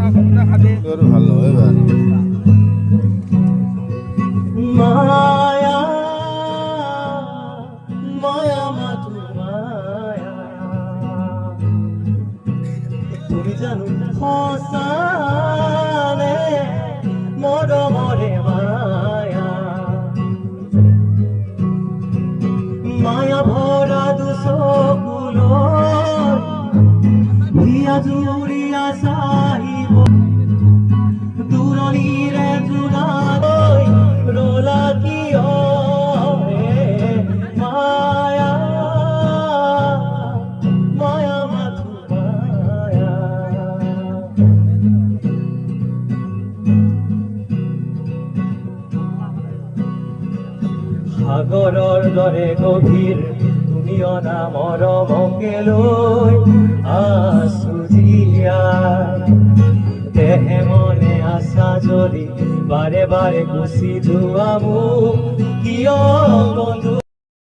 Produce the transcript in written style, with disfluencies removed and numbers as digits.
ভালো এবার মায়া মায়া মাধু মায়া তুমি জানো হসানে মরমরে মায়া মায়া ভরা দুসগুলো দিয়া জুড়িয়া সাহিব দূরনীরে জুড়াই রোলা কি মায়া মায়া মাধু মায়া সাগৰৰ দৰে গভীৰ তুমি অনা মৰমকে লৈ আছো জীয়াই দেহে মনে আছা যদি বাৰে বাৰে গুচি যোৱা মোক কিয়